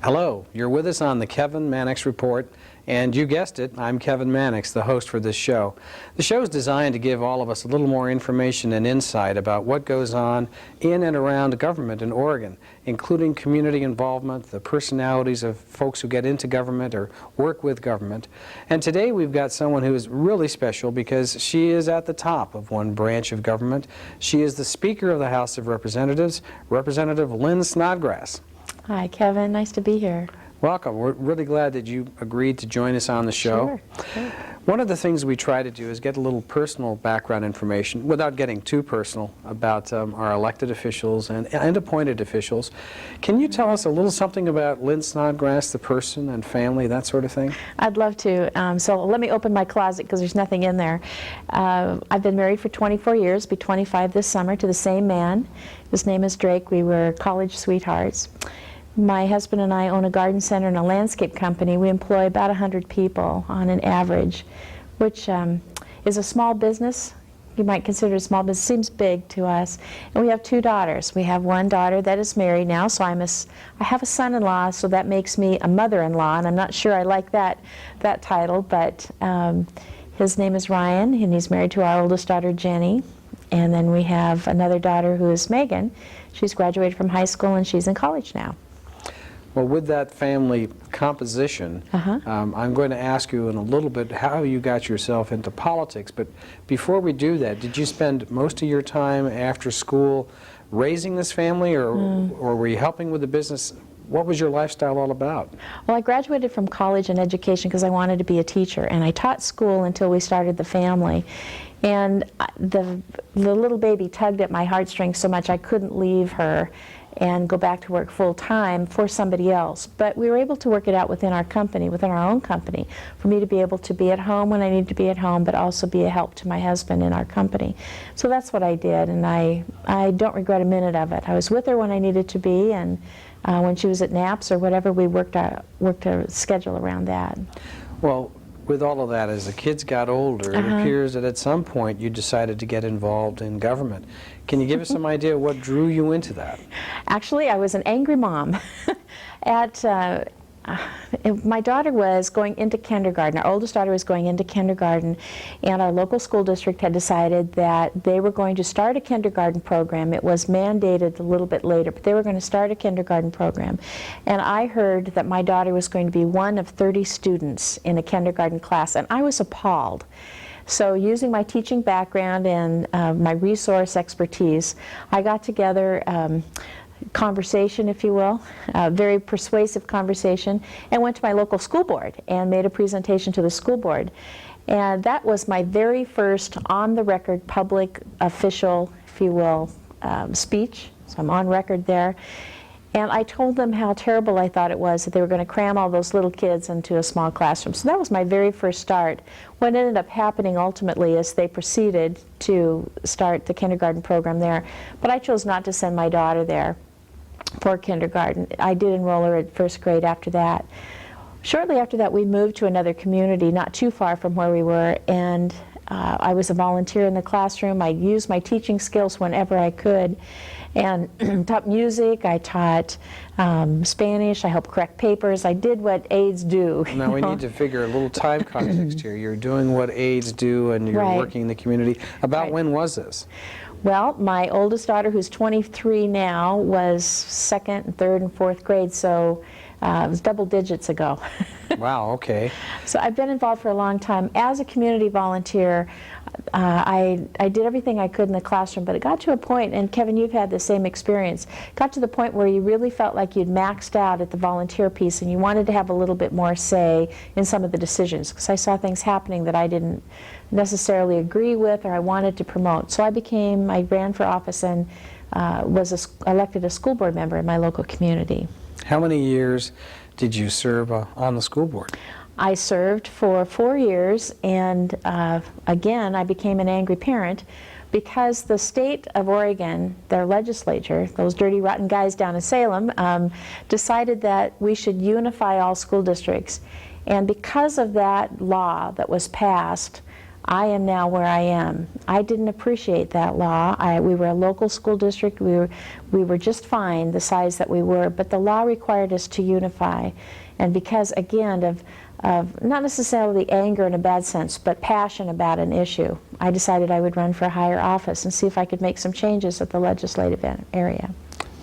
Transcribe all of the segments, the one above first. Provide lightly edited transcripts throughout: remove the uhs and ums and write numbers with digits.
Hello, you're with us on the Kevin Mannix Report, and you guessed it, I'm Kevin Mannix, the host for this show. The show is designed to give all of us a little more information and insight about what goes on in and around government in Oregon, including community involvement, the personalities of folks who get into government or work with government. And today we've got someone who is really special because she is at the top of one branch of government. She is the Speaker of the House of Representatives, Representative Lynn Snodgrass. Hi, Kevin. Nice to be here. Welcome. We're really glad that you agreed to join us on the show. Sure. One of the things we try to do is get a little personal background information, without getting too personal, about our elected officials and appointed officials. Can you tell us a little something about Lynn Snodgrass, the person and family, that sort of thing? I'd love to. So let me open my closet because there's nothing in there. I've been married for 24 years, be 25 this summer, to the same man. His name is Drake. We were college sweethearts. My husband and I own a garden center and a landscape company. We employ about 100 people on an average, which is a small business. You might consider it a small business. Seems big to us. And we have two daughters. We have one daughter that is married now, so I have a son-in-law, so that makes me a mother-in-law, and I'm not sure I like that title, but his name is Ryan, and he's married to our oldest daughter, Jenny. And then we have another daughter who is Megan. She's graduated from high school, and she's in college now. Well, with that family composition, I'm going to ask you in a little bit how you got yourself into politics. But before we do that, did you spend most of your time after school raising this family, or were you helping with the business? What was your lifestyle all about? Well, I graduated from college in education because I wanted to be a teacher, and I taught school until we started the family. And the little baby tugged at my heartstrings so much I couldn't leave her and go back to work full-time for somebody else. But we were able to work it out within our company, within our own company, for me to be able to be at home when I needed to be at home, but also be a help to my husband in our company. So that's what I did, and I don't regret a minute of it. I was with her when I needed to be, and when she was at naps or whatever, we worked a schedule around that. Well, with all of that, as the kids got older, it appears that at some point you decided to get involved in government. Can you give us some idea what drew you into that? Actually, I was an angry mom. My daughter was going into kindergarten. Our oldest daughter was going into kindergarten, and our local school district had decided that they were going to start a kindergarten program. It was mandated a little bit later, but they were going to start a kindergarten program. And I heard that my daughter was going to be one of 30 students in a kindergarten class, and I was appalled. So using my teaching background and my resource expertise, I got together conversation, if you will, very persuasive conversation, and went to my local school board and made a presentation to the school board. And that was my very first on-the-record public official, if you will, speech. So I'm on record there. And I told them how terrible I thought it was that they were going to cram all those little kids into a small classroom. So that was my very first start. What ended up happening ultimately is they proceeded to start the kindergarten program there. But I chose not to send my daughter there for kindergarten. I did enroll her at first grade after that. Shortly after that, we moved to another community not too far from where we were, and I was a volunteer in the classroom. I used my teaching skills whenever I could, and taught music, I taught Spanish, I helped correct papers. I did what aides do. Now we need to figure a little time context here. You're doing what aides do, and you're working in the community. About when was this? Well, my oldest daughter, who's 23 now, was second and third and fourth grade, so it was double digits ago. Wow, okay. So I've been involved for a long time. As a community volunteer, I did everything I could in the classroom, but it got to a point, and Kevin, you've had the same experience, got to the point where you really felt like you'd maxed out at the volunteer piece and you wanted to have a little bit more say in some of the decisions, because I saw things happening that I didn't necessarily agree with or I wanted to promote. So I ran for office and was elected a school board member in my local community. How many years did you serve on the school board? I served for 4 years, and again, I became an angry parent because the state of Oregon, their legislature, those dirty, rotten guys down in Salem, decided that we should unify all school districts. And because of that law that was passed, I am now where I am. I didn't appreciate that law. We were a local school district. We were just fine the size that we were, but the law required us to unify. And because, again, of not necessarily anger in a bad sense, but passion about an issue, I decided I would run for a higher office and see if I could make some changes at the legislative area.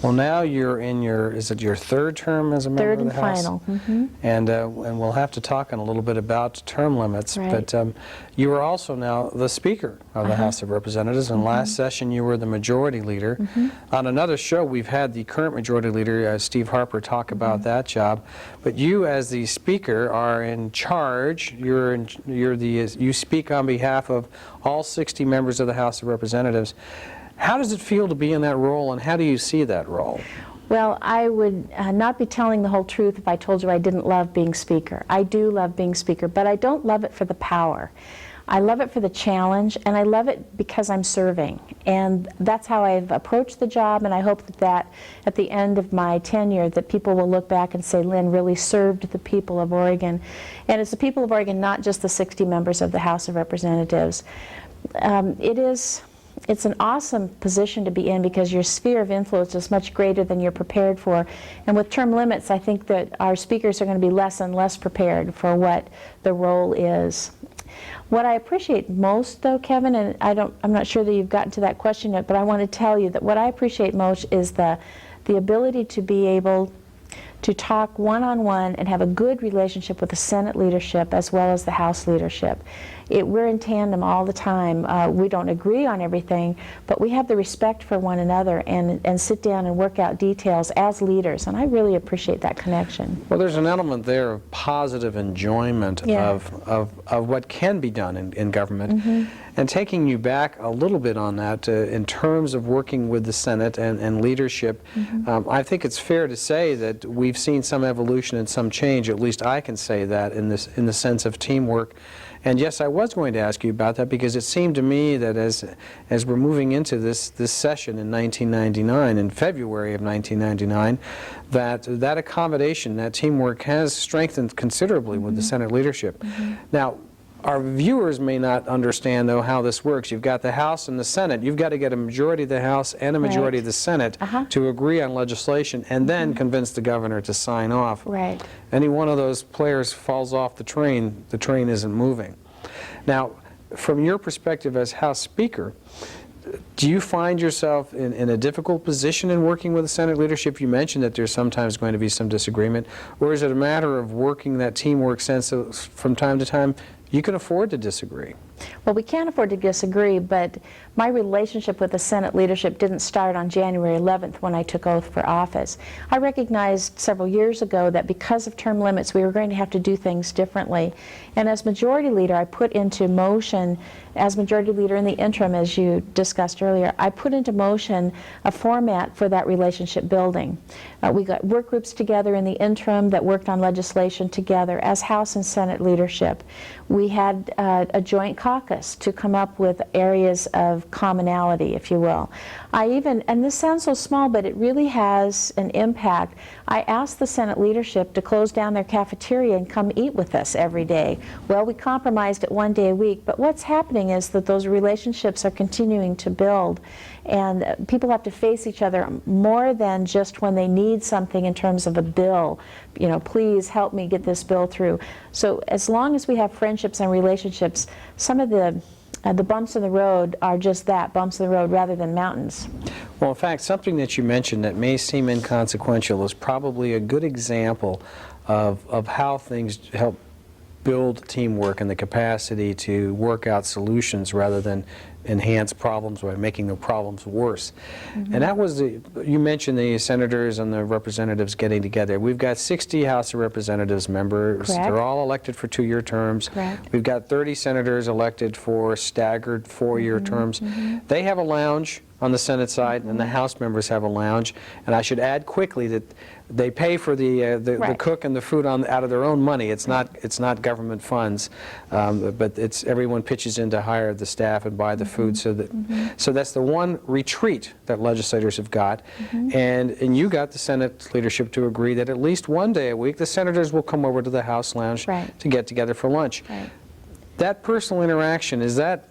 Well, now you're in is it your third term as a member of the House? Third and final. And we'll have to talk in a little bit about term limits. Right. But you are also now the Speaker of the House of Representatives. And last session you were the Majority Leader. On another show we've had the current Majority Leader, Steve Harper, talk about that job. But you, as the Speaker, are in charge. You speak on behalf of all 60 members of the House of Representatives. How does it feel to be in that role, and how do you see that role? Well, I would not be telling the whole truth if I told you I didn't love being Speaker. I do love being Speaker, but I don't love it for the power. I love it for the challenge, and I love it because I'm serving. And that's how I've approached the job, and I hope that at the end of my tenure that people will look back and say, Lynn really served the people of Oregon. And it's the people of Oregon, not just the 60 members of the House of Representatives. It's an awesome position to be in because your sphere of influence is much greater than you're prepared for. And with term limits, I think that our speakers are going to be less and less prepared for what the role is. What I appreciate most, though, Kevin, and I'm not sure that you've gotten to that question yet, but I want to tell you that what I appreciate most is the ability to be able to talk one-on-one and have a good relationship with the Senate leadership as well as the House leadership. We're in tandem all the time. We don't agree on everything, but we have the respect for one another and sit down and work out details as leaders, and I really appreciate that connection. Well, there's an element there of positive enjoyment of what can be done in government. And taking you back a little bit on that, in terms of working with the Senate and leadership, I think it's fair to say that we've seen some evolution and some change, at least I can say that, in the sense of teamwork. And yes, I was going to ask you about that because it seemed to me that as we're moving into this session in 1999, in February of 1999, that accommodation, that teamwork has strengthened considerably with the Senate leadership. Now, our viewers may not understand, though, how this works. You've got the House and the Senate. You've got to get a majority of the House and a majority of the Senate to agree on legislation and then convince the governor to sign off. Right. Any one of those players falls off the train isn't moving. Now, from your perspective as House Speaker, do you find yourself in a difficult position in working with the Senate leadership? You mentioned that there's sometimes going to be some disagreement. Or is it a matter of working that teamwork sense from time to time? You can afford to disagree. Well, we can't afford to disagree, but my relationship with the Senate leadership didn't start on January 11th when I took oath for office. I recognized several years ago that because of term limits, we were going to have to do things differently. And as Majority Leader, I put into motion, as Majority Leader in the interim, as you discussed earlier, I put into motion a format for that relationship building. We got work groups together in the interim that worked on legislation together as House and Senate leadership. We had a joint caucus to come up with areas of commonality, if you will. And this sounds so small, but it really has an impact. I asked the Senate leadership to close down their cafeteria and come eat with us every day. Well, we compromised it one day a week, but what's happening is that those relationships are continuing to build, and people have to face each other more than just when they need something in terms of a bill. You know, please help me get this bill through. So as long as we have friendships and relationships, some of the bumps in the road are just that, bumps in the road rather than mountains. Well, in fact, something that you mentioned that may seem inconsequential is probably a good example of how things help build teamwork and the capacity to work out solutions rather than enhance problems by making the problems worse. And that was, you mentioned the senators and the representatives getting together. We've got 60 House of Representatives members. Correct. They're all elected for 2-year terms. Correct. We've got 30 senators elected for staggered 4-year terms. They have a lounge on the Senate side, and the House members have a lounge. And I should add quickly that they pay for the cook and the food out of their own money. It's not government funds, but everyone pitches in to hire the staff and buy the food. So that's the one retreat that legislators have got, and you got the Senate leadership to agree that at least one day a week the senators will come over to the House lounge to get together for lunch. That personal interaction, is that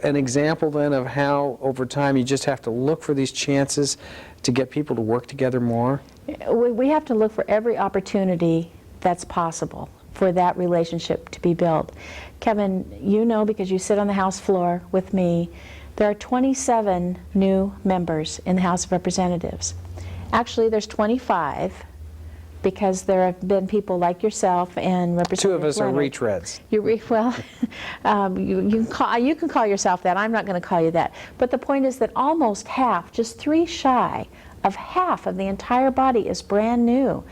an example then of how over time you just have to look for these chances to get people to work together more? We have to look for every opportunity that's possible for that relationship to be built. Kevin, you know, because you sit on the House floor with me, there are 27 new members in the House of Representatives. Actually, there's 25, because there have been people like yourself and Representative Two of us Leonard. are retreads. You can call yourself that. I'm not going to call you that. But the point is that almost half, just 3 shy of half of the entire body is brand new.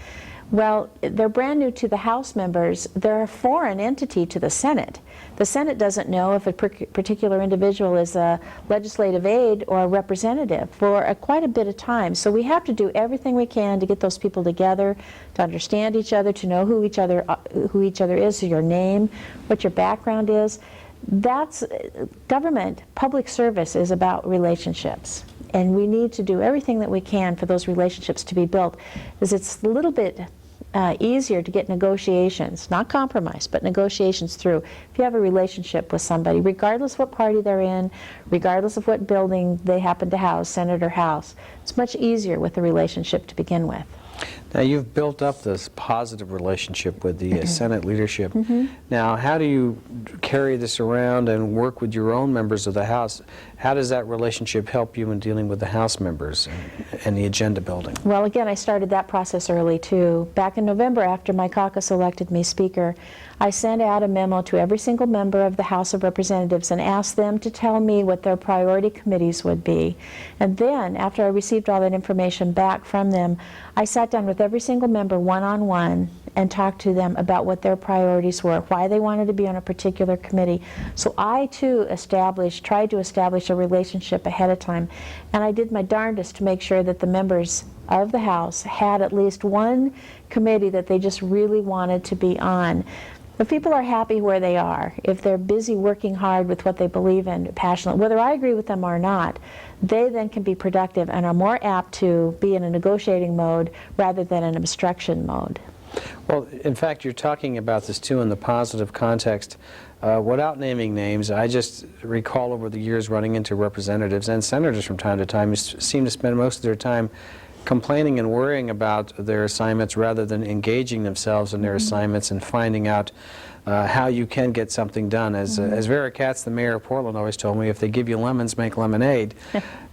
Well, they're brand new to the House members. They're a foreign entity to the Senate. The Senate doesn't know if a particular individual is a legislative aide or a representative for quite a bit of time. So we have to do everything we can to get those people together, to understand each other, to know who each other is, your name, what your background is. That's government. Public service is about relationships. And we need to do everything that we can for those relationships to be built, because it's a little bit easier to get negotiations, not compromise, but negotiations through if you have a relationship with somebody, regardless what party they're in, regardless of what building they happen to house, Senate or House. It's much easier with a relationship to begin with. Now, you've built up this positive relationship with the Senate leadership. Now, how do you carry this around and work with your own members of the House? How does that relationship help you in dealing with the House members and the agenda building? Well, again, I started that process early, too. Back in November, after my caucus elected me Speaker, I sent out a memo to every single member of the House of Representatives and asked them to tell me what their priority committees would be. And then, after I received all that information back from them, I sat down with every single member one-on-one and talked to them about what their priorities were, why they wanted to be on a particular committee. So I, too, tried to establish a relationship ahead of time. And I did my darndest to make sure that the members of the House had at least one committee that they just really wanted to be on. If people are happy where they are, if they're busy working hard with what they believe in, passionate, whether I agree with them or not, they then can be productive and are more apt to be in a negotiating mode rather than an obstruction mode. Well, in fact, you're talking about this too in the positive context. Without naming names, I just recall over the years running into representatives and senators from time to time who seem to spend most of their time complaining and worrying about their assignments rather than engaging themselves in their assignments and finding out how you can get something done. As Vera Katz, the mayor of Portland, always told me, if they give you lemons, make lemonade.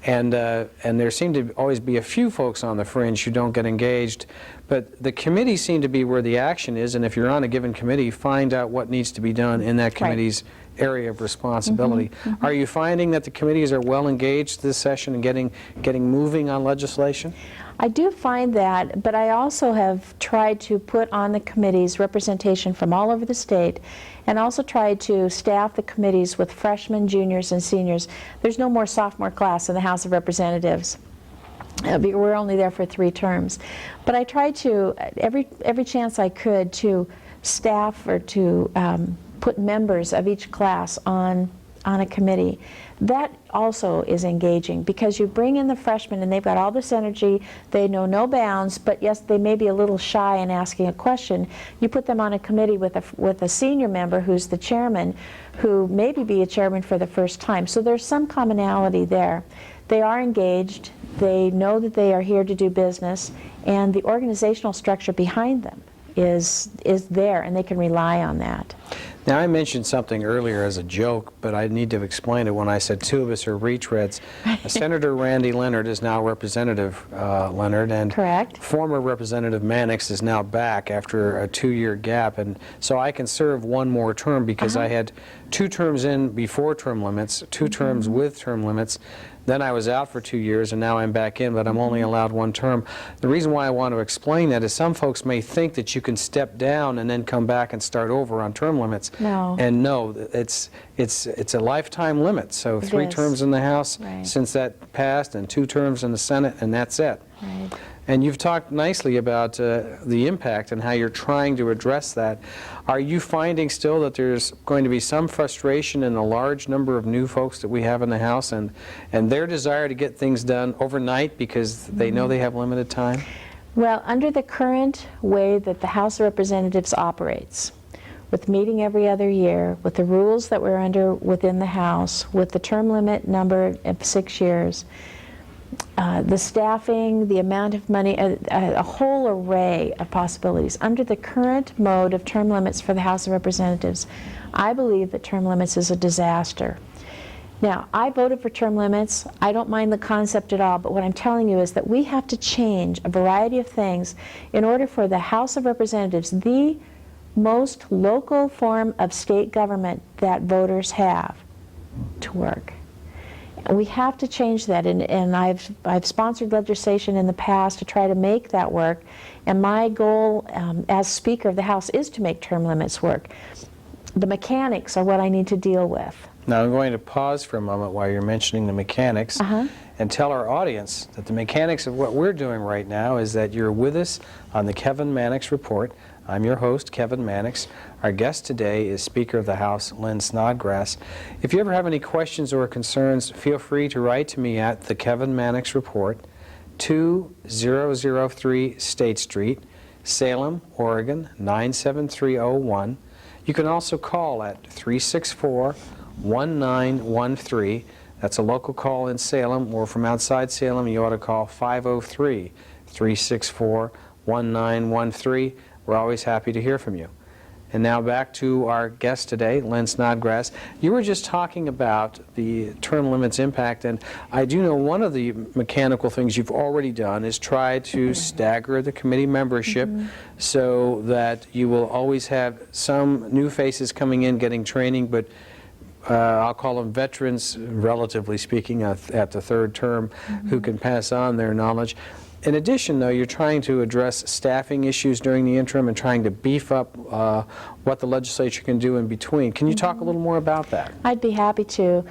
And there seem to always be a few folks on the fringe who don't get engaged. But the committees seem to be where the action is, and if you're on a given committee, find out what needs to be done in that committee's area of responsibility. Are you finding that the committees are well engaged this session and getting moving on legislation? I do find that, but I also have tried to put on the committees representation from all over the state, and also tried to staff the committees with freshmen, juniors, and seniors. There's no more sophomore class in the House of Representatives. We're only there for 3 terms. But I tried to, every chance I could, to staff or to put members of each class on a committee. That also is engaging, because you bring in the freshmen and they've got all this energy, they know no bounds, but yes, they may be a little shy in asking a question. You put them on a committee with a senior member who's the chairman, who maybe be a chairman for the first time. So there's some commonality there. They are engaged, they know that they are here to do business, and the organizational structure behind them is there, and they can rely on that. Now, I mentioned something earlier as a joke, but I need to explain it when I said 2 of us are retreads. Senator Randy Leonard is now Representative Leonard, and Correct. Former Representative Mannix is now back after a 2-year gap, and so I can serve 1 more term because I had 2 terms in before term limits, 2 terms with term limits. Then I was out for 2 years, and now I'm back in, but I'm only allowed 1 term. The reason why I want to explain that is some folks may think that you can step down and then come back and start over on term limits. No. And no, it's a lifetime limit. So 3 terms in the House since that passed, and 2 terms in the Senate, and that's it. Right. And you've talked nicely about the impact and how you're trying to address that. Are you finding still that there's going to be some frustration in the large number of new folks that we have in the House and their desire to get things done overnight because they know they have limited time? Well, under the current way that the House of Representatives operates, with meeting every other year, with the rules that we're under within the House, with the term limit number of 6 years, the staffing, the amount of money, a whole array of possibilities. Under the current mode of term limits for the House of Representatives, I believe that term limits is a disaster. Now, I voted for term limits. I don't mind the concept at all, but what I'm telling you is that we have to change a variety of things in order for the House of Representatives, the most local form of state government that voters have, to work. We have to change that, and I've sponsored legislation in the past to try to make that work, and my goal as Speaker of the House is to make term limits work. The mechanics are what I need to deal with. Now I'm going to pause for a moment while you're mentioning the mechanics and tell our audience that the mechanics of what we're doing right now is that you're with us on the Kevin Mannix Report. I'm your host, Kevin Mannix. Our guest today is Speaker of the House, Lynn Snodgrass. If you ever have any questions or concerns, feel free to write to me at the Kevin Mannix Report, 2003 State Street, Salem, Oregon, 97301. You can also call at 364-1913. That's a local call in Salem, or from outside Salem, you ought to call 503-364-1913. We're always happy to hear from you. And now back to our guest today, Lynn Snodgrass. You were just talking about the term limits impact, and I do know one of the mechanical things you've already done is try to stagger the committee membership so that you will always have some new faces coming in getting training, but I'll call them veterans, relatively speaking, at the third term, who can pass on their knowledge. In addition, though, you're trying to address staffing issues during the interim and trying to beef up what the legislature can do in between. Can you talk a little more about that? I'd be happy to.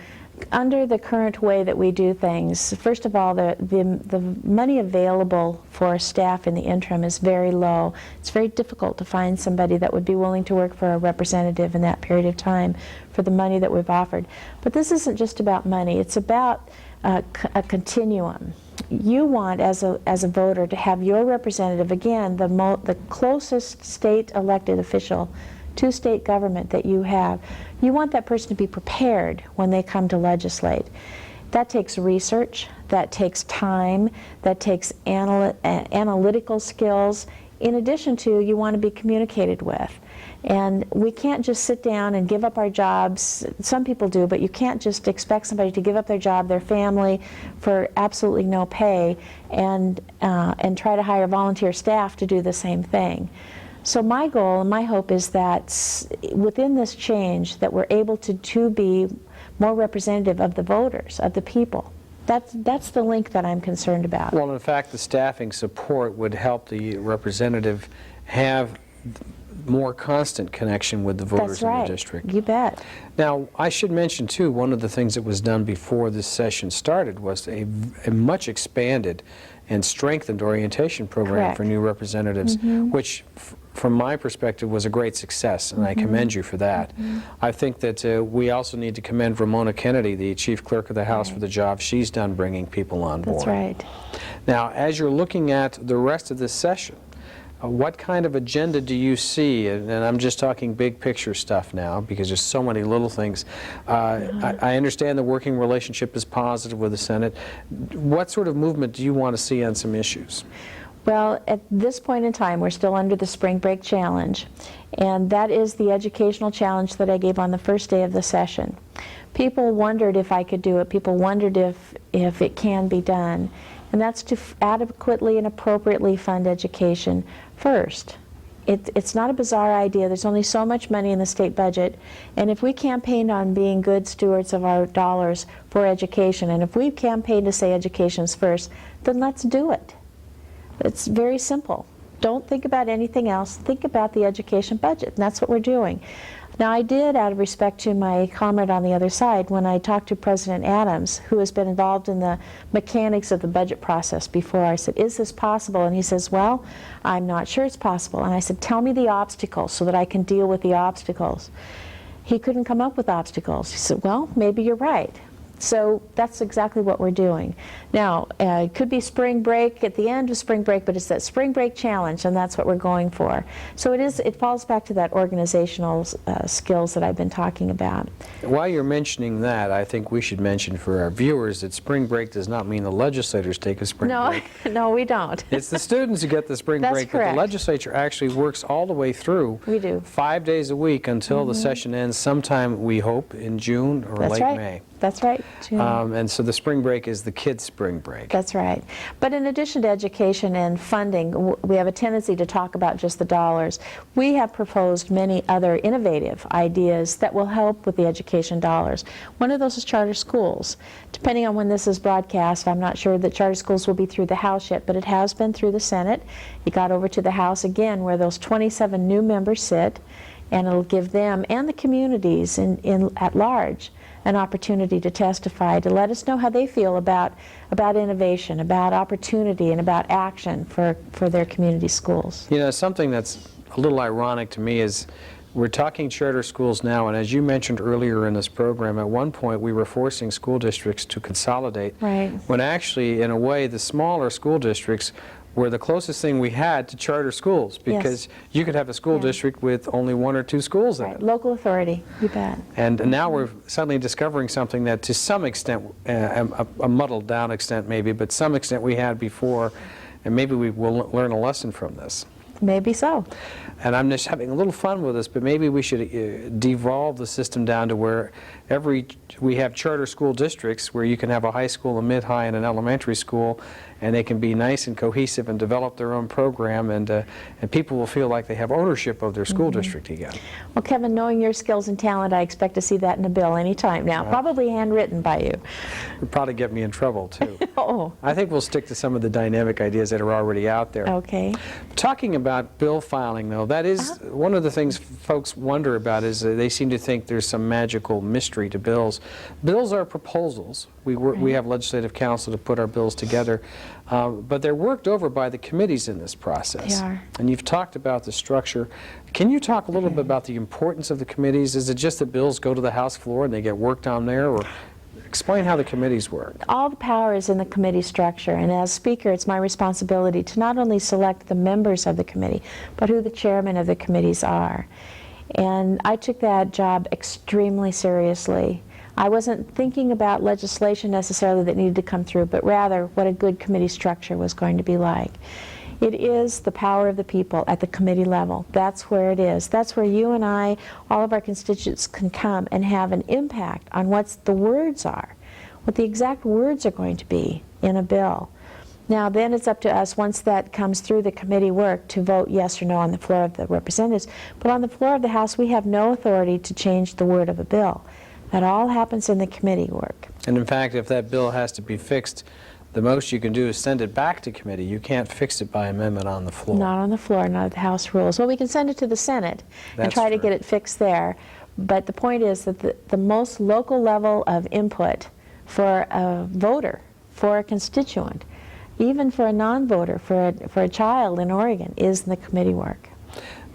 Under the current way that we do things, first of all, the money available for staff in the interim is very low. It's very difficult to find somebody that would be willing to work for a representative in that period of time for the money that we've offered. But this isn't just about money. It's about a continuum. You want, as a voter, to have your representative, again, the closest state elected official to state government that you have. You want that person to be prepared when they come to legislate. That takes research, that takes time, that takes analytical skills. In addition to, you want to be communicated with. And we can't just sit down and give up our jobs. Some people do, but you can't just expect somebody to give up their job, their family, for absolutely no pay, and try to hire volunteer staff to do the same thing. So my goal and my hope is that within this change that we're able to be more representative of the voters, of the people. That's the link that I'm concerned about. Well, in fact, the staffing support would help the representative have more constant connection with the voters in the district. You bet. Now, I should mention, too, one of the things that was done before this session started was a much expanded and strengthened orientation program for new representatives, which, from my perspective, was a great success, and I commend you for that. I think that we also need to commend Ramona Kennedy, the Chief Clerk of the House, for the job she's done bringing people on board. That's right. Now, as you're looking at the rest of this session, what kind of agenda do you see? And I'm just talking big picture stuff now because there's so many little things. I understand the working relationship is positive with the Senate. What sort of movement do you want to see on some issues? Well, at this point in time, we're still under the spring break challenge, and that is the educational challenge that I gave on the first day of the session. People wondered if I could do it. People wondered if it can be done. And that's to adequately and appropriately fund education first. It's not a bizarre idea. There's only so much money in the state budget, and if we campaigned on being good stewards of our dollars for education, and if we campaigned to say education's first, then let's do it. It's very simple. Don't think about anything else. Think about the education budget, and that's what we're doing. Now, I did, out of respect to my comrade on the other side, when I talked to President Adams, who has been involved in the mechanics of the budget process before, I said, is this possible? And he says, well, I'm not sure it's possible. And I said, tell me the obstacles so that I can deal with the obstacles. He couldn't come up with obstacles. He said, well, maybe you're right. So that's exactly what we're doing. Now, it could be spring break at the end of spring break, but it's that spring break challenge, and that's what we're going for. So it falls back to that organizational skills that I've been talking about. While you're mentioning that, I think we should mention for our viewers that spring break does not mean the legislators take a spring break. No, we don't. It's the students who get the spring That's break, correct. but the legislature actually works all the way through. We do. 5 days a week until the session ends sometime, we hope, in June or That's late right. May. That's right. June. And so the spring break is the kids' spring break. That's right. But in addition to education and funding, we have a tendency to talk about just the dollars. We have proposed many other innovative ideas that will help with the education dollars. One of those is charter schools. Depending on when this is broadcast, I'm not sure that charter schools will be through the House yet, but it has been through the Senate. It got over to the House again, where those 27 new members sit, and it'll give them and the communities at large an opportunity to testify, to let us know how they feel about innovation, about opportunity, and about action for their community schools. You know, something that's a little ironic to me is we're talking charter schools now, and as you mentioned earlier in this program, at one point we were forcing school districts to consolidate, Right. when actually, in a way, the smaller school districts were the closest thing we had to charter schools, because you could have a school district with only 1 or 2 schools in Right. it. Local authority, you bet. And now we're suddenly discovering something that to some extent, a muddled down extent maybe, but some extent we had before, and maybe we will learn a lesson from this. Maybe so. And I'm just having a little fun with this, but maybe we should devolve the system down to where we have charter school districts where you can have a high school, a mid-high, and an elementary school, and they can be nice and cohesive and develop their own program, and people will feel like they have ownership of their school district again. Well, Kevin, knowing your skills and talent, I expect to see that in a bill any time now, probably handwritten by you. It'll probably get me in trouble, too. Oh, I think we'll stick to some of the dynamic ideas that are already out there. okay. Talking about bill filing, though, that is one of the things folks wonder about, is they seem to think there's some magical mystery to bills. Bills are proposals. We have legislative counsel to put our bills together, but they're worked over by the committees in this process. They are. And you've talked about the structure. Can you talk a little bit about the importance of the committees? Is it just that bills go to the House floor and they get worked on there, or explain how the committees work? All the power is in the committee structure, and as Speaker, it's my responsibility to not only select the members of the committee, but who the chairman of the committees are. And I took that job extremely seriously. I wasn't thinking about legislation necessarily that needed to come through, but rather what a good committee structure was going to be like. It is the power of the people at the committee level. That's where it is. That's where you and I, all of our constituents, can come and have an impact on what the words are, what the exact words are going to be in a bill. Now then it's up to us, once that comes through the committee work, to vote yes or no on the floor of the representatives. But on the floor of the House, we have no authority to change the word of a bill. That all happens in the committee work. And in fact, if that bill has to be fixed, the most you can do is send it back to committee. You can't fix it by amendment on the floor. Not on the floor, not at the House rules. Well, we can send it to the Senate and That's try to true. get it fixed there. But the point is that the most local level of input for a voter, for a constituent, even for a non-voter, for a child in Oregon, is in the committee work.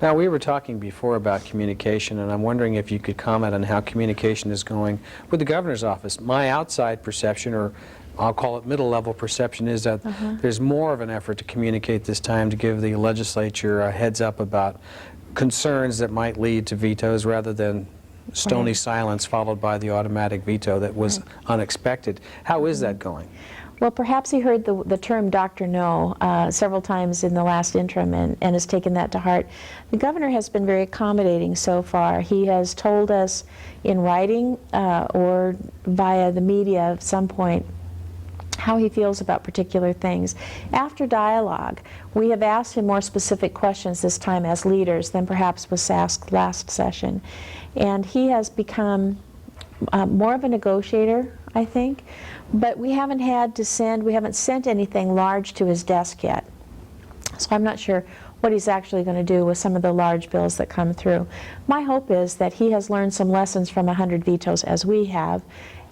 Now, we were talking before about communication, and I'm wondering if you could comment on how communication is going with the governor's office. My outside perception, or I'll call it middle-level perception, is that there's more of an effort to communicate this time, to give the legislature a heads up about concerns that might lead to vetoes, rather than stony silence followed by the automatic veto that was unexpected. How is that going? Well, perhaps he heard the term Dr. No several times in the last interim and has taken that to heart. The governor has been very accommodating so far. He has told us in writing or via the media at some point how he feels about particular things. After dialogue, we have asked him more specific questions this time as leaders than perhaps was asked last session. And he has become more of a negotiator, I think. But we haven't sent anything large to his desk yet. So I'm not sure what he's actually going to do with some of the large bills that come through. My hope is that he has learned some lessons from 100 vetoes, as we have,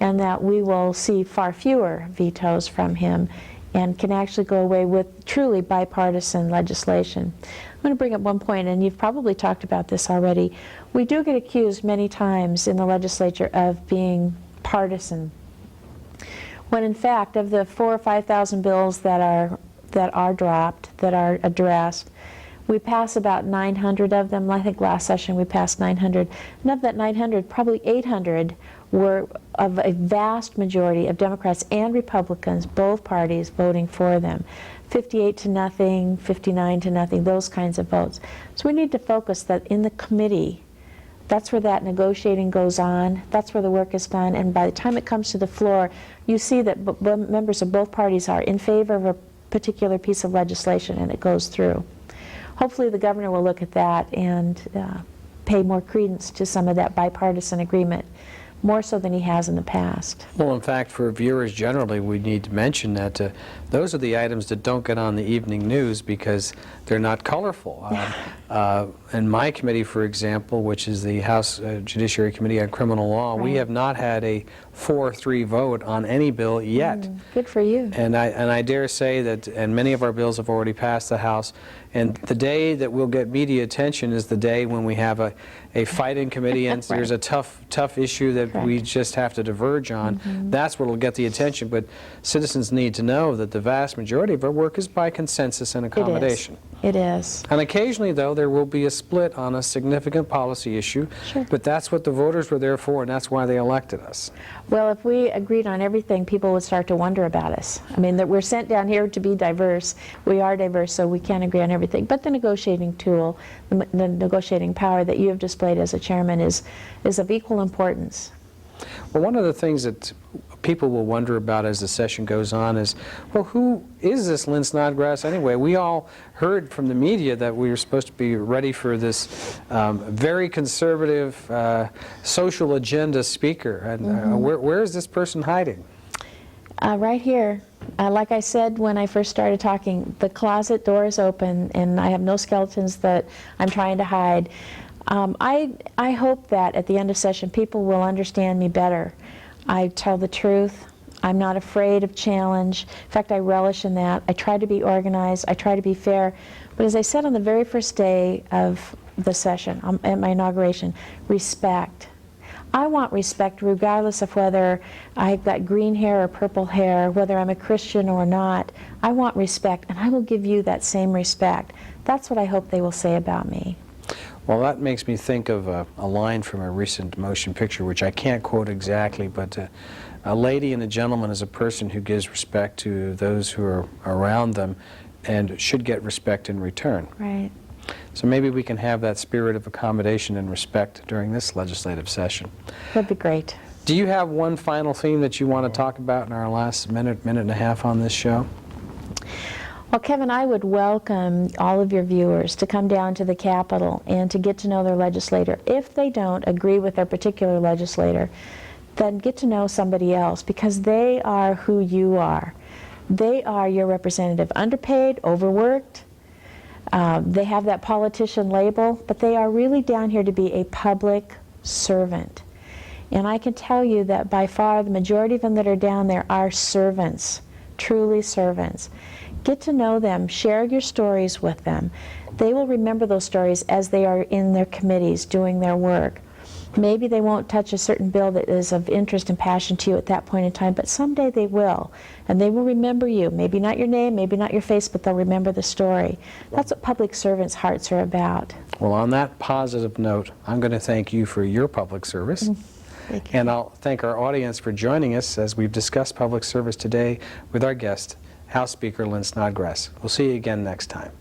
and that we will see far fewer vetoes from him and can actually go away with truly bipartisan legislation. I'm going to bring up one point, and you've probably talked about this already. We do get accused many times in the legislature of being partisan when in fact of the 4,000 or 5,000 bills that are dropped, that are addressed, we pass about 900 of them. I think last session we passed 900. And of that 900, probably 800 were of a vast majority of Democrats and Republicans, both parties, voting for them. 58 to nothing, 59 to nothing, those kinds of votes. So we need to focus that in the committee, that's where that negotiating goes on, that's where the work is done, and by the time it comes to the floor, you see that members of both parties are in favor of a particular piece of legislation and it goes through. Hopefully the governor will look at that and pay more credence to some of that bipartisan agreement, more so than he has in the past. Well, in fact, for viewers generally, we need to mention that those are the items that don't get on the evening news because they're not colorful. In my committee, for example, which is the House Judiciary Committee on Criminal Law, we have not had a 4-3 vote on any bill yet. Good for you. And I dare say that, and many of our bills have already passed the House, and the day that we'll get media attention is the day when we have a fight in committee and there's a tough issue that we just have to diverge on. That's where it'll get the attention. But citizens need to know that the vast majority of our work is by consensus and accommodation. It is. And occasionally, though, there will be a split on a significant policy issue, but that's what the voters were there for, and that's why they elected us. Well, if we agreed on everything, people would start to wonder about us. I mean, that we're sent down here to be diverse. We are diverse, so we can't agree on everything. But the negotiating tool, the negotiating power that you have displayed as a chairman is of equal importance. Well, one of the things that people will wonder about as the session goes on is, well, who is this Lynn Snodgrass anyway? We all heard from the media that we were supposed to be ready for this very conservative social agenda speaker. And where is this person hiding? Right here. Like I said when I first started talking, the closet door is open and I have no skeletons that I'm trying to hide. I hope that at the end of session people will understand me better. I tell the truth. I'm not afraid of challenge. In fact, I relish in that. I try to be organized. I try to be fair. But as I said on the very first day of the session, at my inauguration, respect. I want respect regardless of whether I've got green hair or purple hair, whether I'm a Christian or not. I want respect, and I will give you that same respect. That's what I hope they will say about me. Well, that makes me think of a line from a recent motion picture, which I can't quote exactly, but a lady and a gentleman is a person who gives respect to those who are around them and should get respect in return. Right. So maybe we can have that spirit of accommodation and respect during this legislative session. That'd be great. Do you have one final theme that you want to talk about in our last minute and a half on this show? Well, Kevin, I would welcome all of your viewers to come down to the Capitol and to get to know their legislator. If they don't agree with their particular legislator, then get to know somebody else, because they are who you are. They are your representative. Underpaid, overworked, they have that politician label, but they are really down here to be a public servant. And I can tell you that by far the majority of them that are down there are servants, truly servants. Get to know them, share your stories with them. They will remember those stories as they are in their committees doing their work. Maybe they won't touch a certain bill that is of interest and passion to you at that point in time, but someday they will. And they will remember you. Maybe not your name, maybe not your face, but they'll remember the story. That's what public servants' hearts are about. Well, on that positive note, I'm going to thank you for your public service. Thank you. And I'll thank our audience for joining us as we've discussed public service today with our guest, House Speaker Lynn Snodgrass. We'll see you again next time.